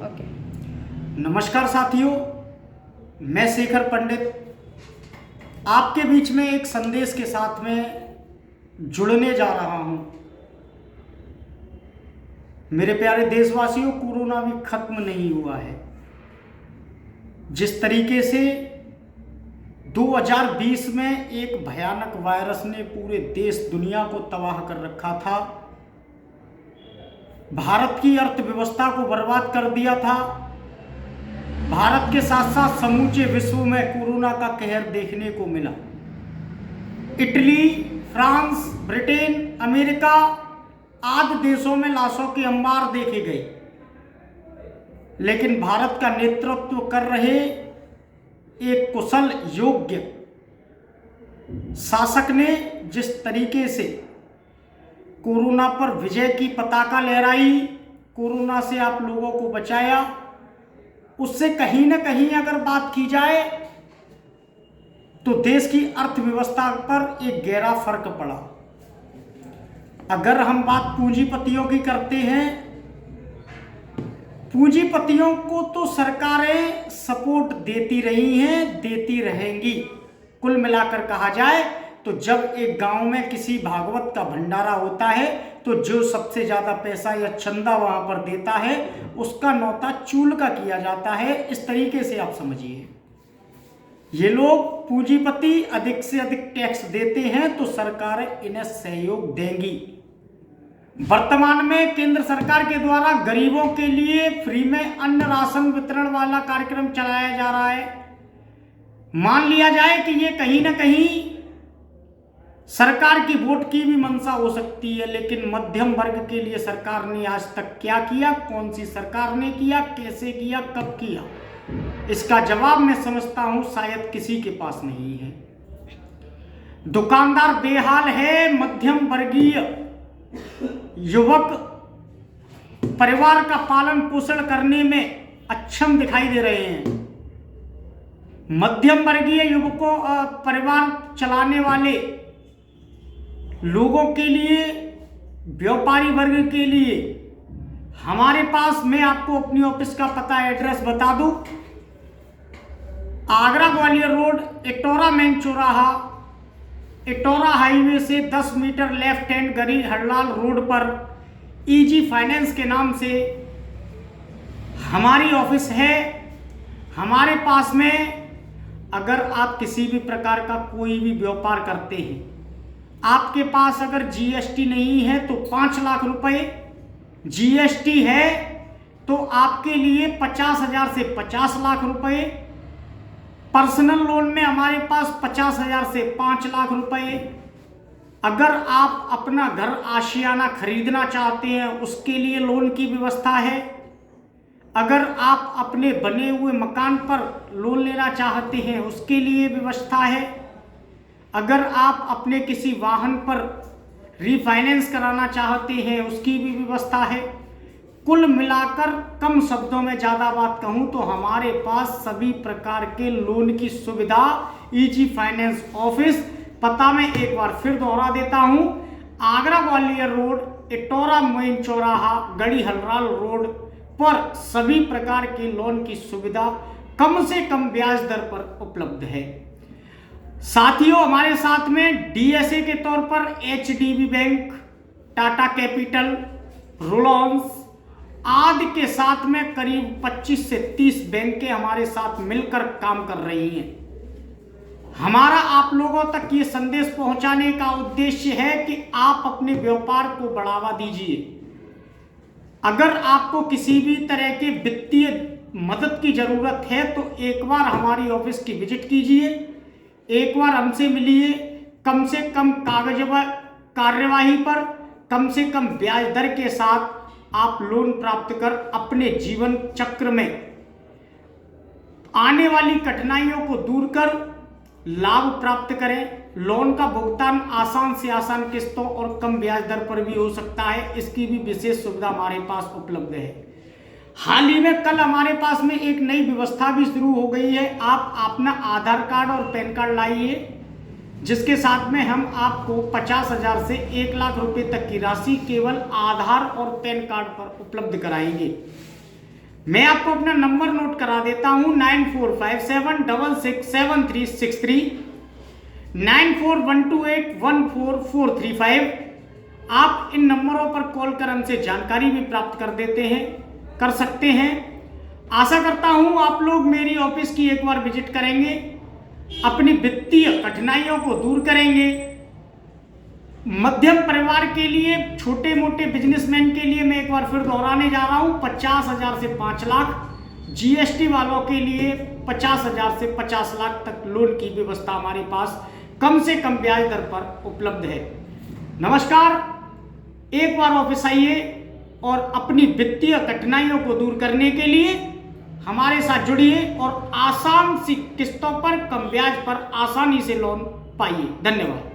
Okay. नमस्कार साथियों, मैं शेखर पंडित आपके बीच में एक संदेश के साथ में जुड़ने जा रहा हूं। मेरे प्यारे देशवासियों, कोरोना भी खत्म नहीं हुआ है। जिस तरीके से 2020 में एक भयानक वायरस ने पूरे देश दुनिया को तबाह कर रखा था, भारत की अर्थव्यवस्था को बर्बाद कर दिया था, भारत के साथ साथ समूचे विश्व में कोरोना का कहर देखने को मिला। इटली, फ्रांस, ब्रिटेन, अमेरिका आदि देशों में लाशों के अंबार देखे गए, लेकिन भारत का नेतृत्व कर रहे एक कुशल योग्य शासक ने जिस तरीके से कोरोना पर विजय की पताका लहराई, कोरोना से आप लोगों को बचाया, उससे कहीं ना कहीं अगर बात की जाए तो देश की अर्थव्यवस्था पर एक गहरा फर्क पड़ा। अगर हम बात पूंजीपतियों की करते हैं, पूंजीपतियों को तो सरकारें सपोर्ट देती रही हैं, देती रहेंगी। कुल मिलाकर कहा जाए तो जब एक गांव में किसी भागवत का भंडारा होता है तो जो सबसे ज़्यादा पैसा या चंदा वहां पर देता है उसका न्योता चूल का किया जाता है। इस तरीके से आप समझिए, ये लोग पूंजीपति अधिक से अधिक टैक्स देते हैं तो सरकारें इन्हें सहयोग देंगी। वर्तमान में केंद्र सरकार के द्वारा गरीबों के लिए फ्री में अन्न राशन वितरण वाला कार्यक्रम चलाया जा रहा है। मान लिया जाए कि ये कहीं ना कहीं सरकार की वोट की भी मंशा हो सकती है, लेकिन मध्यम वर्ग के लिए सरकार ने आज तक क्या किया, कौन सी सरकार ने किया, कैसे किया, कब किया, इसका जवाब मैं समझता हूं शायद किसी के पास नहीं है। दुकानदार बेहाल है, मध्यम वर्गीय युवक परिवार का पालन पोषण करने में अक्षम दिखाई दे रहे हैं। मध्यम वर्गीय युवकों परिवार चलाने वाले लोगों के लिए, व्यापारी वर्ग के लिए हमारे पास, मैं आपको अपनी ऑफिस का पता एड्रेस बता दूं, आगरा ग्वालियर रोड, इटौरा मेन चौराहा, इटौरा हाईवे से 10 मीटर लेफ्ट हैंड गरी हरलाल रोड पर ईजी फाइनेंस के नाम से हमारी ऑफिस है। हमारे पास में अगर आप किसी भी प्रकार का कोई भी व्यापार करते हैं, आपके पास अगर जीएसटी नहीं है तो 5 लाख रुपए, जीएसटी है तो आपके लिए 50,000 से 50 लाख रुपए, पर्सनल लोन में हमारे पास 50,000 से 5 लाख रुपए। अगर आप अपना घर आशियाना खरीदना चाहते हैं उसके लिए लोन की व्यवस्था है। अगर आप अपने बने हुए मकान पर लोन लेना चाहते हैं उसके लिए व्यवस्था है। अगर आप अपने किसी वाहन पर रीफाइनेंस कराना चाहते हैं उसकी भी व्यवस्था है। कुल मिलाकर कम शब्दों में ज़्यादा बात कहूं तो हमारे पास सभी प्रकार के लोन की सुविधा, ईजी फाइनेंस ऑफिस, पता मैं एक बार फिर दोहरा देता हूं, आगरा ग्वालियर रोड, इटौरा मेन चौराहा, गड़ी हलराल रोड पर सभी प्रकार के लोन की सुविधा कम से कम ब्याज दर पर उपलब्ध है। साथियों, हमारे साथ में डीएसए के तौर पर HDB bank, Tata capital, Reliance आदि के साथ में करीब 25 से 30 बैंकें हमारे साथ मिलकर काम कर रही हैं। हमारा आप लोगों तक ये संदेश पहुंचाने का उद्देश्य है कि आप अपने व्यापार को बढ़ावा दीजिए। अगर आपको किसी भी तरह के वित्तीय मदद की जरूरत है तो एक बार हमारी ऑफिस की विजिट कीजिए, एक बार हमसे मिलिए। कम से कम कागज कार्यवाही पर कम से कम ब्याज दर के साथ आप लोन प्राप्त कर अपने जीवन चक्र में आने वाली कठिनाइयों को दूर कर लाभ प्राप्त करें। लोन का भुगतान आसान से आसान किस्तों और कम ब्याज दर पर भी हो सकता है, इसकी भी विशेष सुविधा हमारे पास उपलब्ध है। हाल ही में कल हमारे पास में एक नई व्यवस्था भी शुरू हो गई है। आप अपना आधार कार्ड और पैन कार्ड लाइए, जिसके साथ में हम आपको 50,000 से 1 लाख रुपए तक की राशि केवल आधार और पैन कार्ड पर उपलब्ध कराएंगे। मैं आपको अपना नंबर नोट करा देता हूं 9457667363 9412814435। आप इन नंबरों पर कॉल कर हमसे जानकारी भी प्राप्त कर सकते हैं। आशा करता हूं आप लोग मेरी ऑफिस की एक बार विजिट करेंगे, अपनी वित्तीय कठिनाइयों को दूर करेंगे। मध्यम परिवार के लिए, छोटे मोटे बिजनेसमैन के लिए मैं एक बार फिर दोहराने जा रहा हूं, 50,000 से 5 लाख, जीएसटी वालों के लिए 50,000 से 50 लाख तक लोन की व्यवस्था हमारे पास कम से कम ब्याज दर पर उपलब्ध है। नमस्कार, एक बार ऑफिस आइए और अपनी वित्तीय कठिनाइयों को दूर करने के लिए हमारे साथ जुड़िए और आसान सी किस्तों पर कम ब्याज पर आसानी से लोन पाइए। धन्यवाद।